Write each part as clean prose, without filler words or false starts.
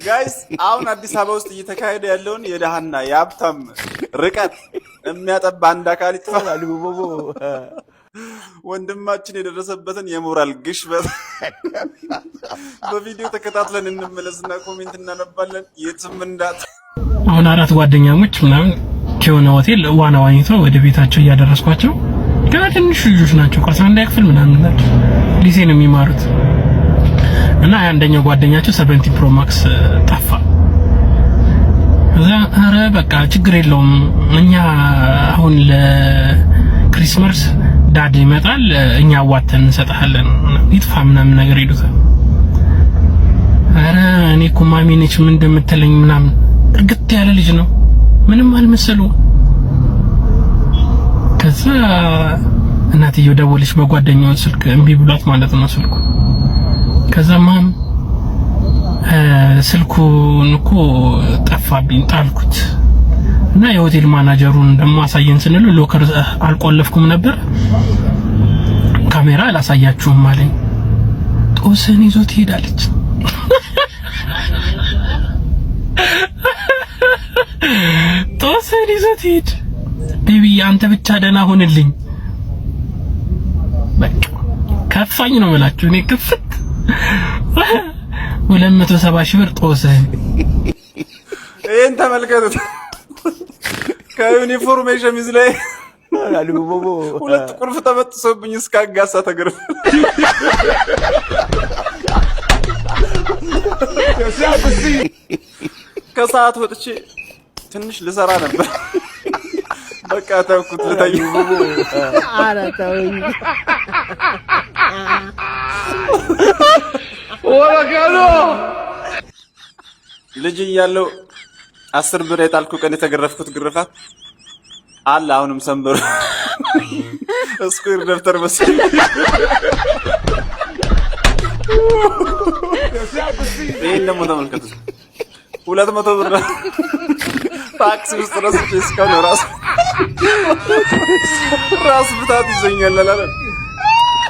ጋይስ አሁን አዲስ አበባ ውስጥ እየተካሄደ ያለውን የደሃና የሀብታም ርቀት የሚያጠባ አንድ አካል ይተፋል። ወንድማችን የደረሰበትን የሞራል ግሽበት በቪዲዮ ተከታትለን እንመለስና ኮሜንት እናነባለን። የትም እንዳት አሁን አራት ጓደኛሞች ምናምን ከሆነ ሆቴል ዋና ዋኝተው ወደ ቤታቸው እያደረስኳቸው ገና ትንሽ ልጆች ናቸው። ከ11 ክፍል ምናምን ናቸው። ሊሴ ነው የሚማሩት እና አንደኛው ጓደኛቸው 70 ፕሮ ማክስ ጠፋ። እዛ አረ በቃ ችግር የለውም እኛ አሁን ለክሪስማስ ዳድ ይመጣል እኛ ዋተን እንሰጣለን ይጥፋ ምናምን ነገር ይሉታል። አረ እኔ እኮ ማሚ ነች ምን እንደምትለኝ ምናምን እርግጥ ያለ ልጅ ነው ምንም አልመሰለው። ከዛ እናትየው ደወለች በጓደኛው ስልክ እምቢ ብሏት ማለት ነው ስልኩ። ከዛ ማም ስልኩን እኮ ጠፋብኝ ጣልኩት እና የሆቴል ማናጀሩን ደግሞ አሳየን ስንል ሎከር አልቆለፍኩም ነበር ካሜራ አላሳያችሁም አለኝ። ጦስን ይዞት ሄዳለች። ጦስን ይዞት ሄድ ቤቢ አንተ ብቻ ደህና ሆንልኝ። በቃ ከፋኝ ነው የምላችሁ እኔ ክፍት 270 ሺህ ብር ጦስህ። ይሄን ተመልከቱት። ከዩኒፎርም ሸሚዝ ላይ ሁለት ቁልፍ ተበጥሶብኝ እስካጋሳ ተገርፍ ከሰዓት ወጥቼ ትንሽ ልሰራ ነበር። በቃ ተውኩት ልተኝ። ኧረ ተውኝ። ልጅ እያለሁ 10 ብር የጣልኩ ቀን የተገረፍኩት ግርፋት አለ አሁንም ሰንበሩ እስኩር ደብተር መሰለኝ። ይሄን ደግሞ ተመልከቱ። 200 ብር ታክሲ ውስጥ ረስቼ እስካሁን ራስ ብታት ይዘኛል አላለ።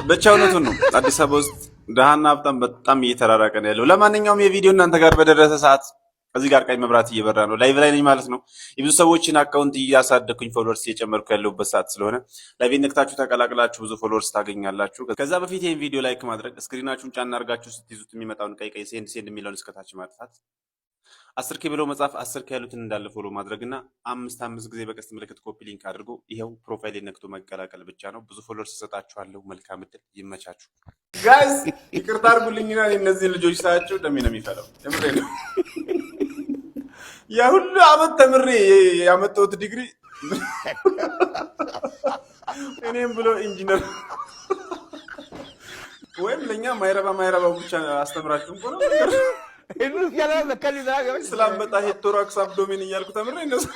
ብቻ እውነቱን ነው። አዲስ አበባ ውስጥ ደሃና ሀብታም በጣም እየተራራቀ ነው ያለው። ለማንኛውም የቪዲዮ እናንተ ጋር በደረሰ ሰዓት እዚህ ጋር ቀይ መብራት እየበራ ነው። ላይቭ ላይ ነኝ ማለት ነው። የብዙ ሰዎችን አካውንት እያሳደኩኝ ፎሎወርስ እየጨመርኩ ያለሁበት ሰዓት ስለሆነ ላይቭ ነክታችሁ ተቀላቅላችሁ ብዙ ፎሎወርስ ታገኛላችሁ። ከዛ በፊት ይሄን ቪዲዮ ላይክ ማድረግ፣ ስክሪናችሁን ጫና አድርጋችሁ ስትይዙት የሚመጣውን ቀይ ሴንድ የሚለውን እስከታች ማጥፋት፣ 10 ብሎ መጻፍ፣ 10 ያሉትን እንዳለ ፎሎ ማድረግና 5 ጊዜ በቀስት ምልክት ኮፒ ሊንክ አድርጎ ይሄው ፕሮፋይል ነክቶ መቀላቀል ብቻ ነው። ብዙ ፎሎወርስ እሰጣችኋለሁ። መልካም እድል፣ ይመቻችሁ። ጋይስ ይቅርታ አድርጉልኝና እነዚህ ልጆች ሳያቸው ደሜ ነው የሚፈለው። የምሬ ነው። ያ ሁሉ አመት ተምሬ ያመጣሁት ዲግሪ እኔም ብሎ ኢንጂነር ወይም ለኛ ማይረባው ብቻ አስተምራችሁ እንኳን ነው እነሱ ያለ ለከሊዛ ስላምበጣ ሄቶራክስ አብዶሜን እያልኩ ተምሬ እነሱ።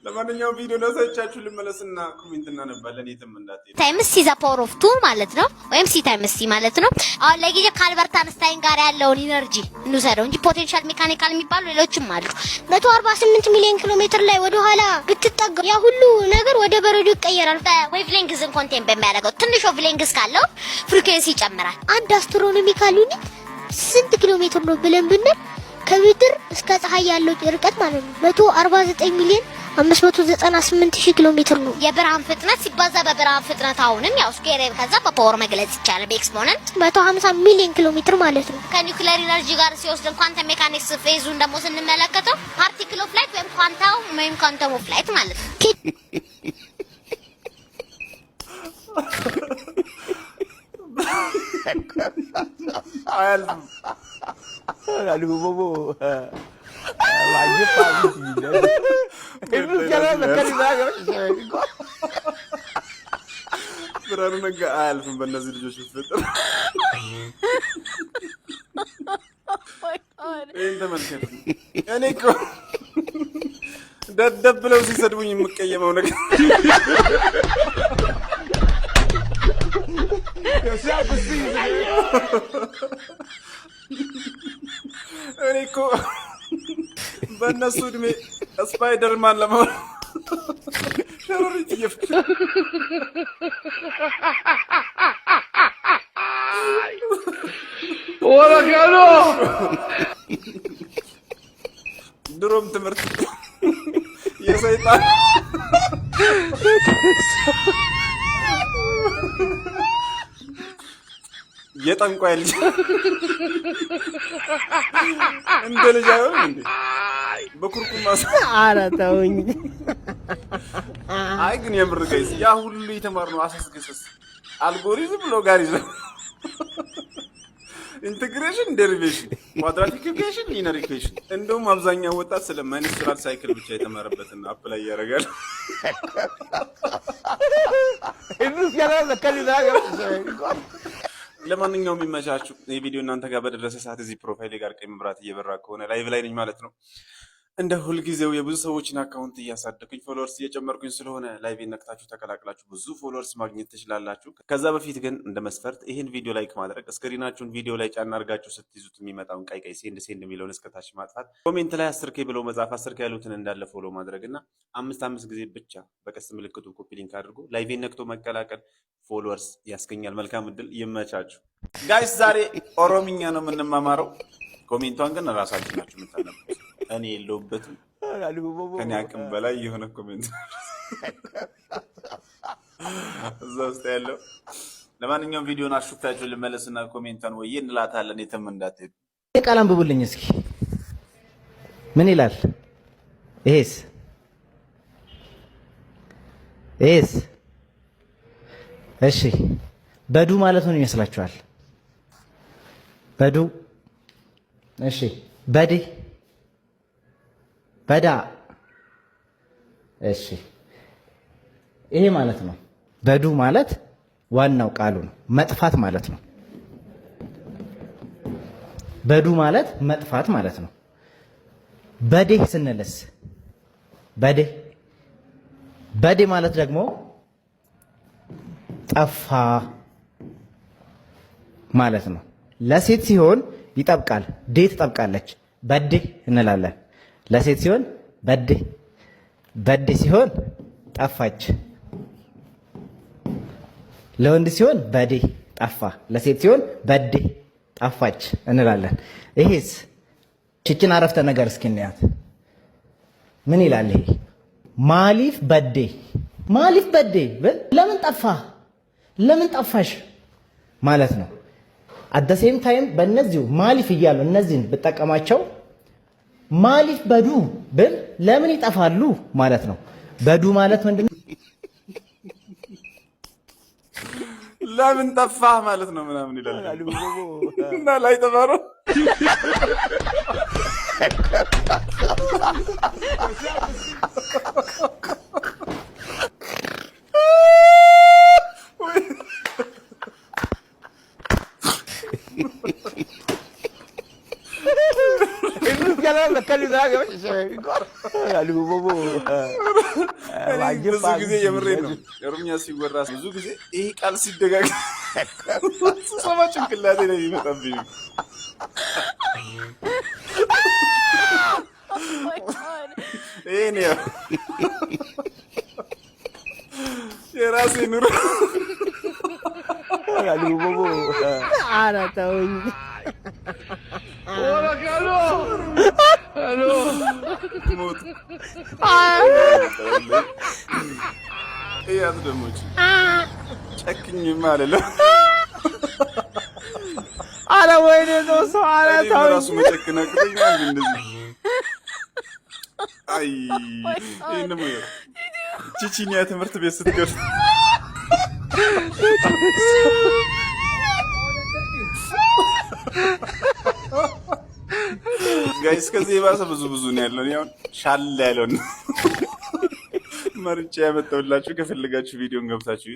ለማንኛውም ቪዲዮ ለሰቻችሁ ልመለስና ኮሜንት እናነባለን። የትም እንዳትሄዱ። ታይምስ ሲ ዘ ፓወር ኦፍ 2 ማለት ነው ወይም ሲ ታይምስ ሲ ማለት ነው። አሁን ለጊዜው ከአልበርት አንስታይን ጋር ያለውን ኢነርጂ እንውሰደው እንጂ ፖቴንሻል ሜካኒካል የሚባሉ ሌሎችም አሉ። 148 ሚሊዮን ኪሎ ሜትር ላይ ወደ ኋላ ብትጠጋ ያ ሁሉ ነገር ወደ በረዶ ይቀየራል። ዌቭሌንግዝን ኮንቴን በሚያደርገው ትንሽ ዌቭሌንግዝ ካለው ፍሪኩዌንሲ ይጨምራል። አንድ አስትሮኖሚካል ዩኒት ስንት ኪሎ ሜትር ነው ብለን ብንል ከምድር እስከ ፀሐይ ያለው ርቀት ማለት ነው 149 ሚሊዮን 598,000 ኪሎ ሜትር ነው። የብርሃን ፍጥነት ሲባዛ በብርሃን ፍጥነት አሁንም ያው ስኩዌር ከዛ በፓወር መግለጽ ይቻላል በኤክስፖነንት 150 ሚሊዮን ኪሎ ሜትር ማለት ነው። ከኒውክሌር ኢነርጂ ጋር ሲወስደን ኳንተም ሜካኒክስ ፌዙን ደግሞ ስንመለከተው ፓርቲክል ኦፍ ላይት ወይም ኳንተም ኦፍ ላይት ማለት ነው። አያልም ቦቦ ዋጅብ አብይ ነው እነሱ ያለ ለከሊዛ ብራሩ ነጋ አያልፍም በእነዚህ ልጆች ፍጥር። ይሄን ተመልከቱ። እኔ እኮ ደደብ ብለው ሲሰድቡኝ የምቀየመው ነገር እኔ እኮ በእነሱ እድሜ ስፓይደርማን ለመሆን ሸረሪት እየፈ ድሮም ትምህርት የሰይጣን የጠንቋይ ልጅ እንደ ልጅ አይሆን እንዴ? በኩርኩም ኧረ ተውኝ። አይ ግን የምር ጋይስ ያ ሁሉ የተማርነው አሳስገሰስ አልጎሪዝም ሎጋሪዝም ኢንተግሬሽን ዴሪቬሽን ኳድራቲክ ኢኩዌሽን ሊነር ኢኩዌሽን እንደውም አብዛኛው ወጣት ስለ ማይነስትራል ሳይክል ብቻ የተማረበትና አፕላይ ያደርጋል። እንዴት ያለው ለከሊዳ ለማንኛውም የሚመቻችሁ የቪዲዮ እናንተ ጋር በደረሰ ሰዓት እዚህ ፕሮፋይል ጋር ቀይ መብራት እየበራ ከሆነ ላይቭ ላይ ነኝ ማለት ነው። እንደ ሁልጊዜው የብዙ ሰዎችን አካውንት እያሳደኩኝ ፎሎወርስ እየጨመርኩኝ ስለሆነ ላይቭ ነክታችሁ ተቀላቅላችሁ ብዙ ፎሎወርስ ማግኘት ትችላላችሁ። ከዛ በፊት ግን እንደ መስፈርት ይህን ቪዲዮ ላይክ ማድረግ፣ ስክሪናችሁን ቪዲዮ ላይ ጫና አድርጋችሁ ስትይዙት የሚመጣውን ቀይ ሴንድ የሚለውን እስከታች ማጥፋት፣ ኮሜንት ላይ 10K ብሎ መጻፍ፣ 10K ያሉትን እንዳለ ፎሎ ማድረግ እና 5 ጊዜ ብቻ በቀስት ምልክቱ ኮፒ ሊንክ አድርጎ ላይቭ ነክቶ መቀላቀል ፎሎወርስ ያስገኛል። መልካም እድል፣ ይመቻችሁ ጋይስ። ዛሬ ኦሮምኛ ነው የምንማማረው። ኮሜንቷን ግን ራሳችሁ ናችሁ የምታነቡት። እኔ የለሁበትም። ከኔ አቅም በላይ የሆነ ኮሜንት እዛ ውስጥ ያለው። ለማንኛውም ቪዲዮን አሹፍታችሁ ልመለስና ኮሜንቷን ወይ እንላታለን። የትም እንዳትሄዱ። ቃል አንብቡልኝ እስኪ ምን ይላል? ይሄስ እሺ በዱ ማለት ምን ይመስላችኋል? በዱ እሺ በዲ በዳ እሺ ይሄ ማለት ነው። በዱ ማለት ዋናው ቃሉ ነው፣ መጥፋት ማለት ነው። በዱ ማለት መጥፋት ማለት ነው። በዴ ስንልስ በዴ ማለት ደግሞ ጠፋ ማለት ነው። ለሴት ሲሆን ይጠብቃል፣ ዴ ትጠብቃለች፣ በዴ እንላለን። ለሴት ሲሆን በዴ ሲሆን ጠፋች። ለወንድ ሲሆን በዴ ጠፋ፣ ለሴት ሲሆን በዴ ጠፋች እንላለን። ይሄስ ችችን አረፍተ ነገር እስኪ እንያት። ምን ይላል ይሄ? ማሊፍ በዴ ለምን ጠፋ፣ ለምን ጠፋሽ ማለት ነው። አት ሴም ታይም በእነዚሁ ማሊፍ እያሉ እነዚህን ብጠቀማቸው ማሊፍ በዱ ብል ለምን ይጠፋሉ ማለት ነው። በዱ ማለት ምንድነው? ለምን ጠፋህ ማለት ነው ምናምን ይላል እና ላይ ተባሮ ብዙ ጊዜ የምሬን ነው ኦሮምኛ ሲወራ ብዙ ጊዜ ይሄ ቃል ሲደጋገም ሰማ ጭንቅላቴ ላይ ይመጣብኝ። ይሄ ነው የራሴ ኑሮ። ኧረ ተውኝ። ያት ደሞች ጨክኝም አለለም። ኧረ ወይኔ ነው ሰው ኧረ ተው ራሱ መጨክና ከተኛል እንደዚህ አይ ይሄንም ቺቺኒያ ትምህርት ቤት ስትገርስ ጋይስ ከዚህ የባሰ ብዙ ነው ያለው። ያው ሻል ያለው ነው መርጬ ያመጣሁላችሁ። ከፈለጋችሁ ቪዲዮን ገብታችሁ።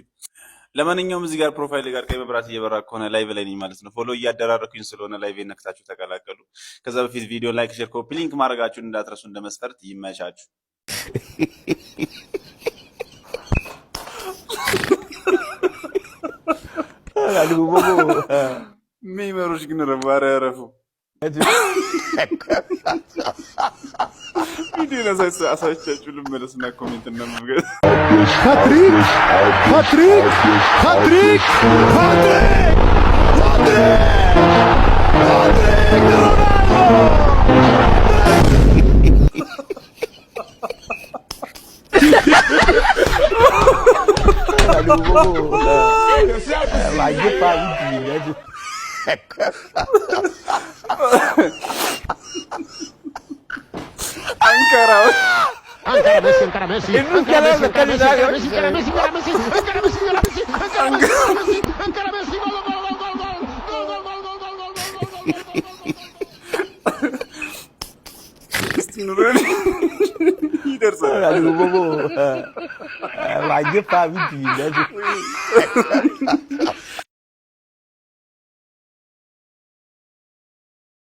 ለማንኛውም እዚህ ጋር ፕሮፋይል ጋር ቀይ መብራት እየበራ ከሆነ ላይቭ ላይ ነኝ ማለት ነው። ፎሎ እያደራረኩኝ ስለሆነ ላይቭ ነክታችሁ ተቀላቀሉ። ከዛ በፊት ቪዲዮ ላይክ፣ ሼር፣ ኮፒ ሊንክ ማድረጋችሁን እንዳትረሱ። እንደመስፈርት ይመቻችሁ። ሜመሮች ግን ረባረ ያረፉ ቪዲዮ አሳይቻችሁ ልመለስና ኮሜንት እና መብገት ፓትሪክ Ankara Messi. ይደርሳል።